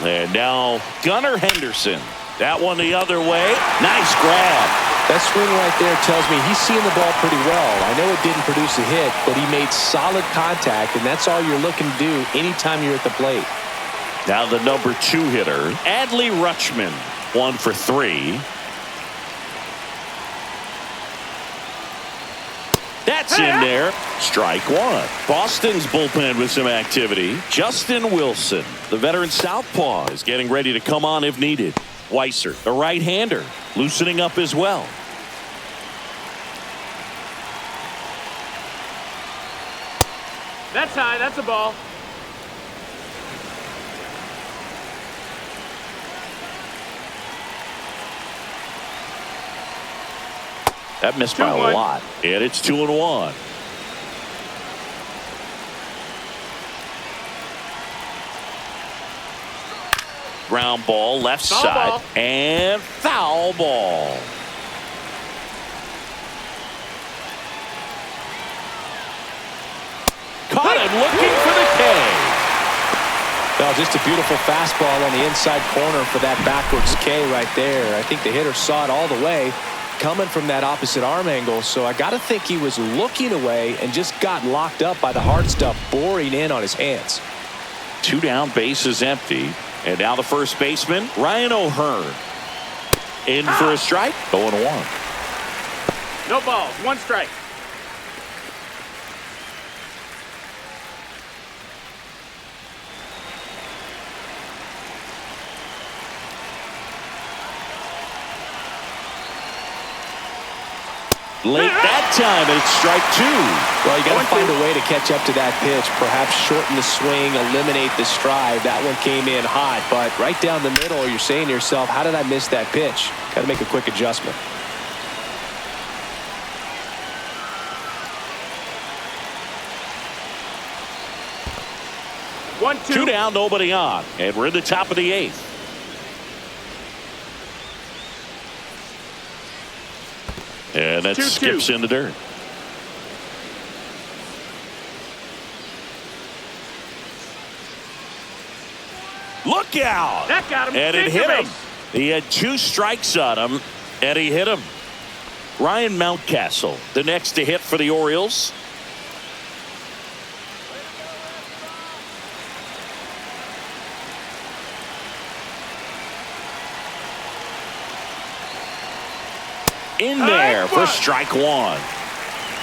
And now Gunnar Henderson. That one the other way. Nice grab. That swing right there tells me he's seeing the ball pretty well. I know it didn't produce a hit, but he made solid contact, and that's all you're looking to do anytime you're at the plate. Now the number 2 hitter, Adley Rutschman, 1 for 3. That's in there. Strike 1. Boston's bullpen with some activity. Justin Wilson, the veteran southpaw, is getting ready to come on if needed. Weiser, the right-hander, loosening up as well. That's high. That's a ball. That missed by a lot. And it's 2-1. Ground ball left side. And foul ball. Caught him looking for the K. Well, just a beautiful fastball on the inside corner for that backwards K right there. I think the hitter saw it all the way coming from that opposite arm angle, so I got to think he was looking away and just got locked up by the hard stuff boring in on his hands. 2 down, bases empty. And now the first baseman, Ryan O'Hearn. In for a strike. 0-1. No balls. 1 strike. Late that time, and it's strike 2. Well, you got to find a way to catch up to that pitch. Perhaps shorten the swing, eliminate the stride. That one came in hot, but right down the middle, you're saying to yourself, how did I miss that pitch? Got to make a quick adjustment. One, 2 2. down, nobody on, and we're in the top of the 8th. And that 2-2. skips in the dirt. Look out! That got him. And it hit him. He had 2 strikes on him, and he hit him. Ryan Mountcastle, the next to hit for the Orioles. In there for strike 1.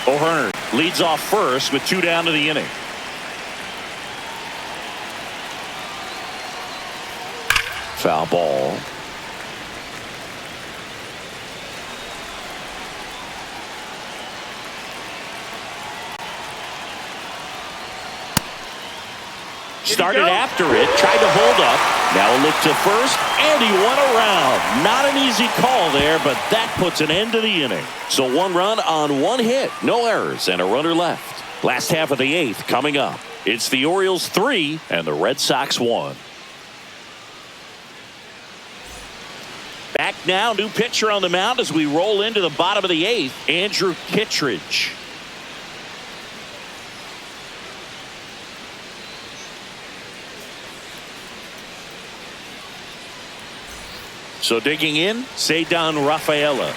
O'Hearn leads off first with 2 down to the inning. Foul ball. Started after it, tried to hold up. Now a look to first, and he went around. Not an easy call there, but that puts an end to the inning. So 1 run on 1 hit, no errors, and a runner left. Last half of the 8th coming up. It's the Orioles 3 and the Red Sox 1. Back now, new pitcher on the mound as we roll into the bottom of the 8th, Andrew Kittredge. So digging in, Ceddanne Rafaela.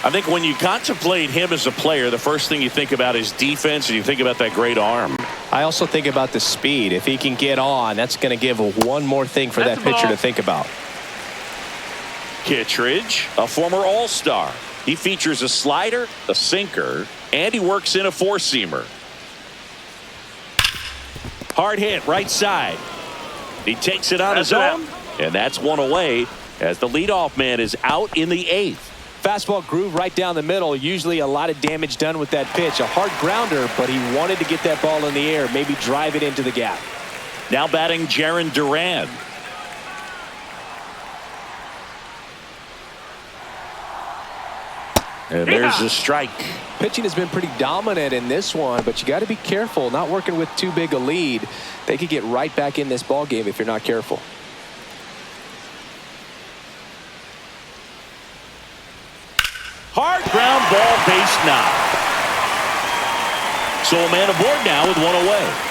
I think when you contemplate him as a player, the first thing you think about is defense, and you think about that great arm. I also think about the speed. If he can get on, that's going to give one more thing for that pitcher to think about. Kittredge, a former All-Star. He features a slider, a sinker, and he works in a 4-seamer. Hard hit, right side. He takes it on his own, and that's 1 away as the leadoff man is out in the 8th. Fastball groove right down the middle. Usually a lot of damage done with that pitch. A hard grounder, but he wanted to get that ball in the air, maybe drive it into the gap. Now batting Jarren Duran. And there's the strike. Pitching has been pretty dominant in this one, but you got to be careful. Not working with too big a lead. They could get right back in this ball game if you're not careful. Hard ground ball, base knock. So a man aboard now with one away.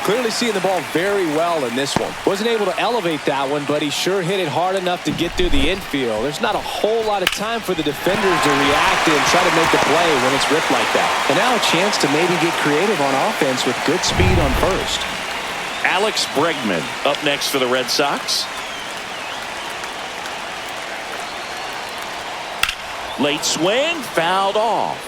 Clearly seeing the ball very well in this one. Wasn't able to elevate that one, but he sure hit it hard enough to get through the infield. There's not a whole lot of time for the defenders to react and try to make a play when it's ripped like that. And now a chance to maybe get creative on offense with good speed on first. Alex Bregman up next for the Red Sox. Late swing, fouled off.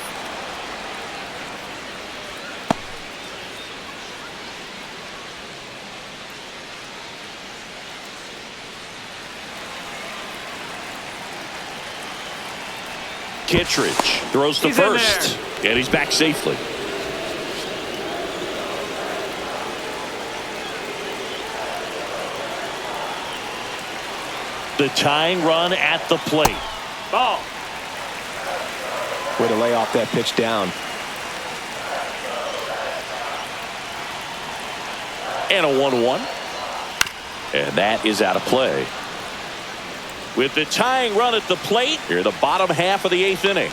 Kittredge throws to first, and he's back safely. The tying run at the plate. Ball. Way to lay off that pitch down. And a 1-1. And that is out of play. With the tying run at the plate, here the bottom half of the 8th inning.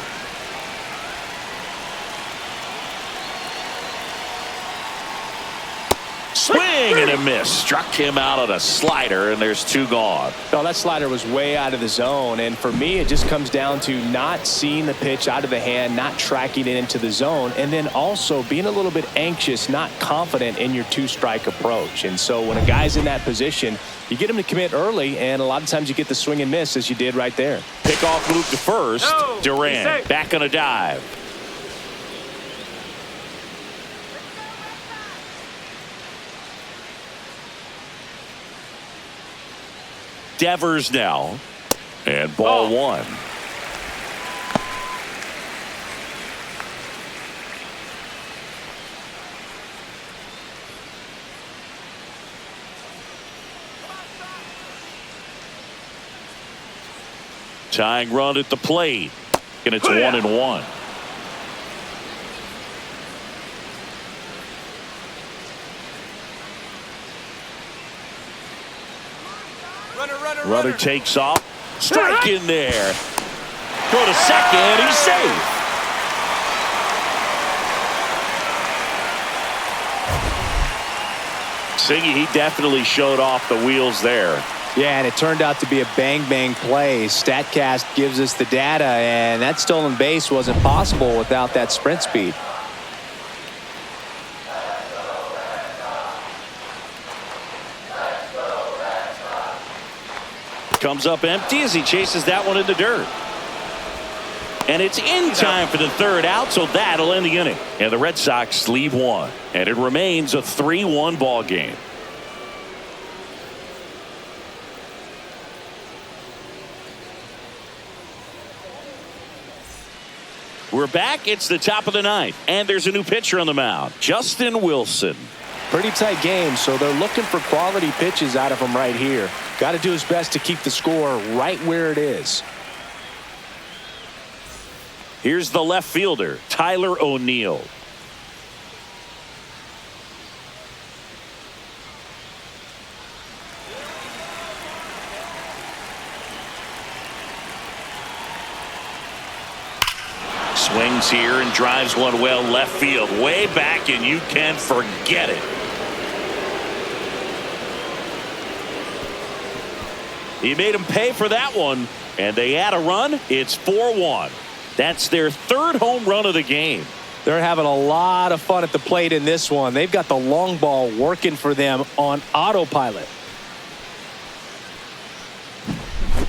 Swing and a miss. Struck him out on a slider, and there's 2 gone. No, that slider was way out of the zone, and for me it just comes down to not seeing the pitch out of the hand, not tracking it into the zone, and then also being a little bit anxious, not confident in your 2-strike approach. And so when a guy's in that position, you get him to commit early, and a lot of times you get the swing and miss as you did right there. Pickoff move to first. No, Durant back on a dive. Devers now, and ball 1. Tying run at the plate, and it's 1-1. Runner takes off. Strike in there. Go to second. He's safe. Singy, he definitely showed off the wheels there. Yeah, and it turned out to be a bang-bang play. StatCast gives us the data, and that stolen base wasn't possible without that sprint speed. Comes up empty as he chases that one in the dirt. And it's in time for the 3rd out, so that'll end the inning. And the Red Sox leave 1. And it remains a 3-1 ball game. We're back. It's the top of the 9th. And there's a new pitcher on the mound, Justin Wilson. Pretty tight game, so they're looking for quality pitches out of him right here. Got to do his best to keep the score right where it is. Here's the left fielder, Tyler O'Neill. Swings here and drives one well left field, way back, and you can forget it. He made him pay for that one, and they add a run. It's 4-1. That's their 3rd home run of the game. They're having a lot of fun at the plate in this one. They've got the long ball working for them on autopilot.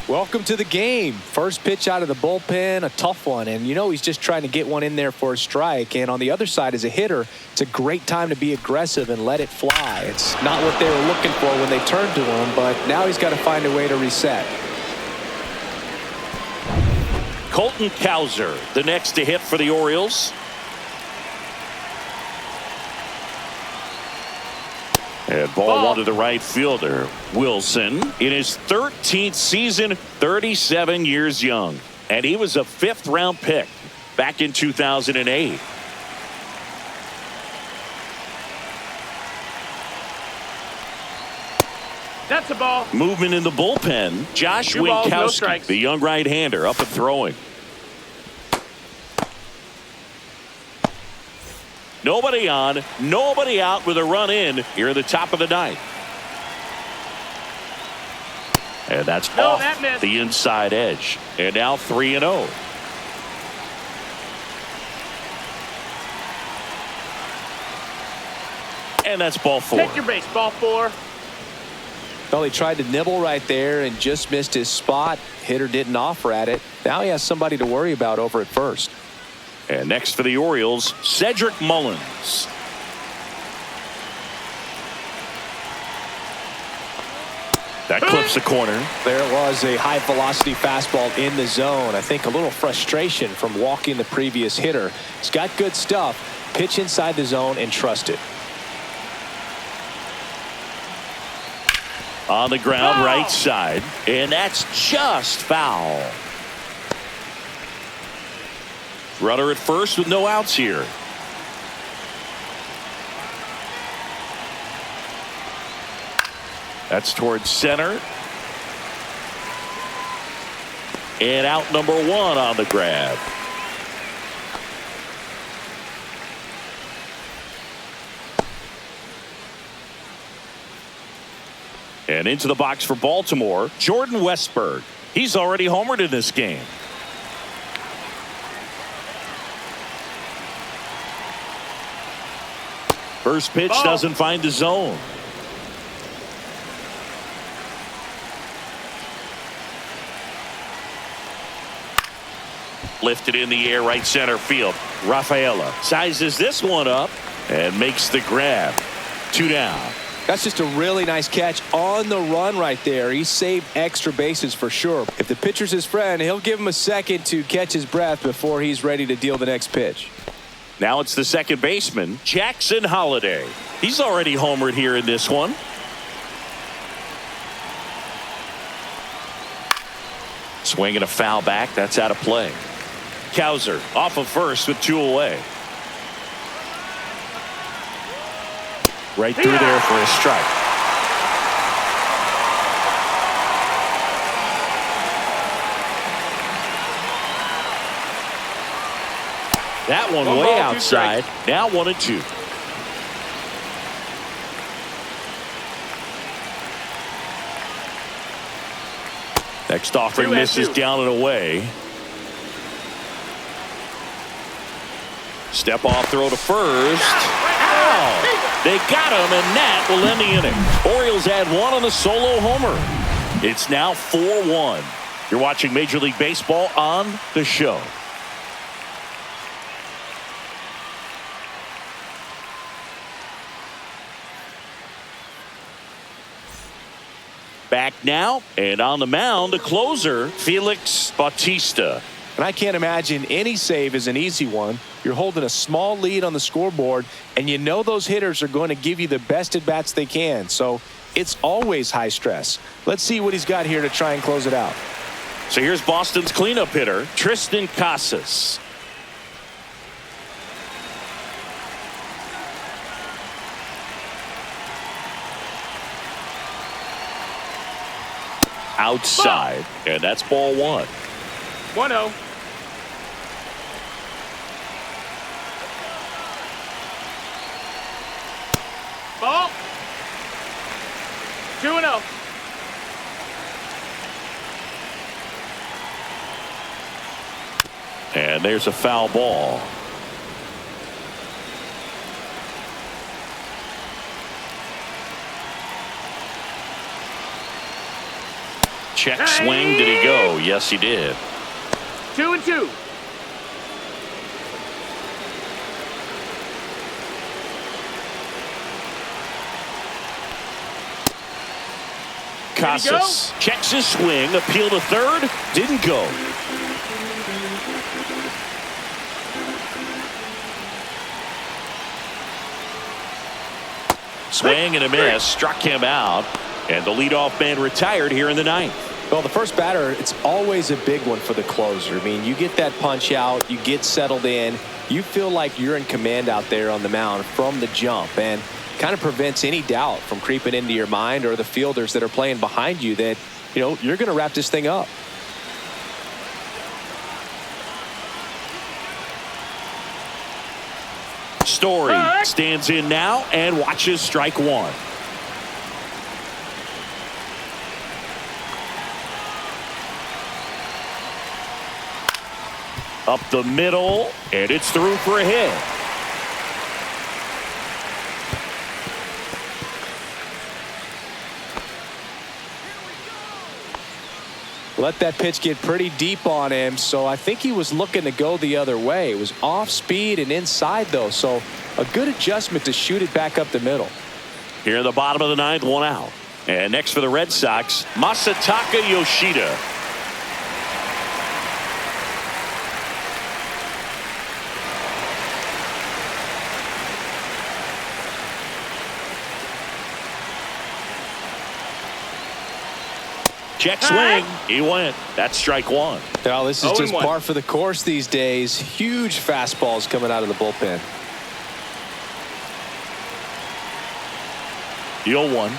Welcome to the game. First pitch out of the bullpen, a tough one. And you know he's just trying to get one in there for a strike. And on the other side, as a hitter, it's a great time to be aggressive and let it fly. It's not what they were looking for when they turned to him, but now he's got to find a way to reset. Colton Cowser, the next to hit for the Orioles. And ball 1 to the right fielder, Wilson, in his 13th season, 37 years young. And he was a 5th-round pick back in 2008. That's a ball. Movement in the bullpen. Josh 2 balls, no Winkowski, strikes. the young right-hander, up and throwing. Nobody on, nobody out with a run in here in the top of the 9th. And that's off that missed. the inside edge. And now 3-0. And that's ball 4. Take your base, ball 4. Well, he tried to nibble right there and just missed his spot. Hitter didn't offer at it. Now he has somebody to worry about over at first. And next for the Orioles, Cedric Mullins. That clips the corner. There was a high velocity fastball in the zone. I think a little frustration from walking the previous hitter. He's got good stuff. Pitch inside the zone and trust it. On the ground, Foul. right side. And that's just foul. Runner at first with no outs here. That's towards center. And out number 1 on the grab. And into the box for Baltimore, Jordan Westburg. He's already homered in this game. First pitch doesn't find the zone. Lifted in the air, right center field. Rafaela sizes this one up and makes the grab. 2 down. That's just a really nice catch on the run right there. He saved extra bases for sure. If the pitcher's his friend, he'll give him a second to catch his breath before he's ready to deal the next pitch. Now it's the second baseman, Jackson Holliday. He's already homered here in this one. Swinging a foul back. That's out of play. Kowser off of first with 2 away. Right through there for a strike. That one way ball, 2 outside. strikes. Now 1-2. Next offering 2-2. misses down and away. Step off throw to first. Ow! They got him, and that will end the inning. Orioles add 1 on a solo homer. It's now 4-1. You're watching Major League Baseball on the show. Back now, and on the mound, the closer, Felix Bautista. And I can't imagine any save is an easy one. You're holding a small lead on the scoreboard, and you know those hitters are going to give you the best at-bats they can. So it's always high stress. Let's see what he's got here to try and close it out. So here's Boston's cleanup hitter, Tristan Casas. Outside, and that's ball 1. 1-0. Ball. 2-0. And there's a foul ball. Check swing. Did he go? Yes, he did. 2-2. Casas checks his swing. Appeal to third. Didn't go. Swing and a miss. Struck him out. And the leadoff man retired here in the 9th. Well, the first batter, it's always a big one for the closer. I mean, you get that punch out, you get settled in, you feel like you're in command out there on the mound from the jump, and kind of prevents any doubt from creeping into your mind or the fielders that are playing behind you that, you know, you're going to wrap this thing up. Story stands in now and watches strike one. Up the middle, and it's through for a hit. Let that pitch get pretty deep on him, so I think he was looking to go the other way. It was off speed and inside, though, so a good adjustment to shoot it back up the middle. Here in the bottom of the ninth, one out. And next for the Red Sox, Masataka Yoshida. Check swing. He went. That's strike one. Well, this is just par for the course these days. Huge fastballs coming out of the bullpen. Deal one.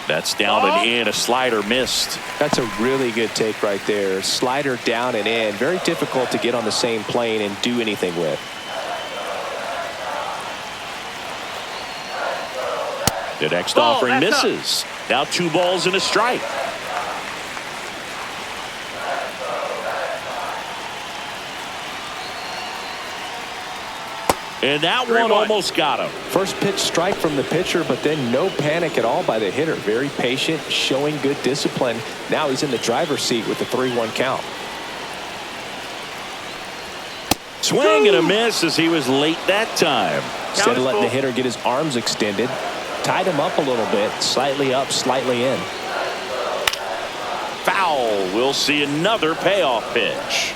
That's down and in. A slider missed. That's a really good take right there. Slider down and in. Very difficult to get on the same plane and do anything with. The next offering misses. Now 2 balls and a strike. And that one almost got him. First pitch strike from the pitcher, but then no panic at all by the hitter. Very patient, showing good discipline. Now he's in the driver's seat with the 3-1 count. Swing and a miss as he was late that time. Instead of letting the hitter get his arms extended, tied him up a little bit, slightly up, slightly in. Foul. We'll see another payoff pitch.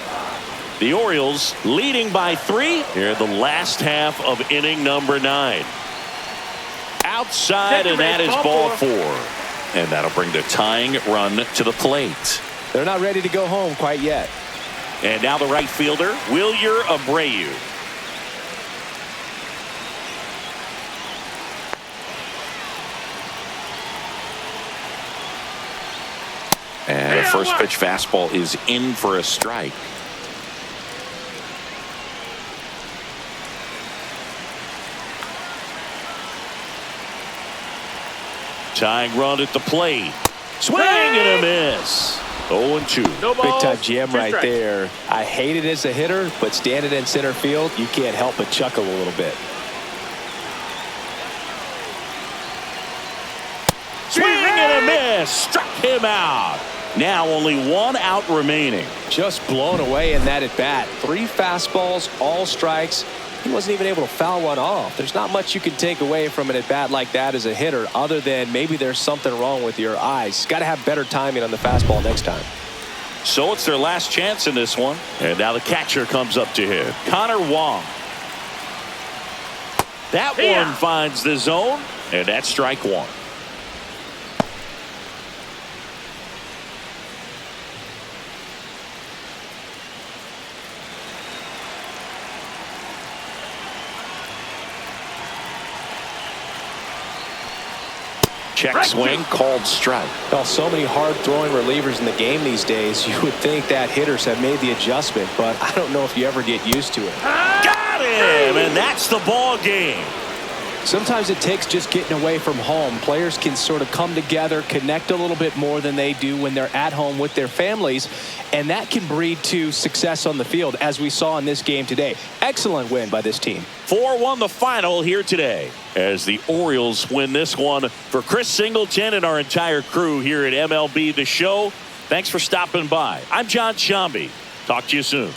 The Orioles leading by 3 here in the last half of inning number 9. Outside, and that is ball 4. And that'll bring the tying run to the plate. They're not ready to go home quite yet. And now the right fielder, Wilyer Abreu. And the first pitch fastball is in for a strike. Tying run at the plate. Swing and a miss. 0-2. No balls, big time jam 2 right strikes. there. I hate it as a hitter, but standing in center field, you can't help but chuckle a little bit. Swing and a miss. Struck him out. Now only 1 out remaining. Just blown away in that at bat. 3 fastballs, all strikes. He wasn't even able to foul one off. There's not much you can take away from an at bat like that as a hitter, other than maybe there's something wrong with your eyes. Got to have better timing on the fastball next time. So it's their last chance in this one. And now the catcher comes up to hit. Connor Wong. That one finds the zone, and that's strike 1. Check swing, called strike. Well, so many hard-throwing relievers in the game these days, you would think that hitters have made the adjustment, but I don't know if you ever get used to it. Got him, and that's the ball game. Sometimes it takes just getting away from home. Players can sort of come together, connect a little bit more than they do when they're at home with their families, and that can breed to success on the field, as we saw in this game today. Excellent win by this team. 4-1 the final here today as the Orioles win this one. For Chris Singleton and our entire crew here at MLB The Show, thanks for stopping by. I'm John Shambi. Talk to you soon.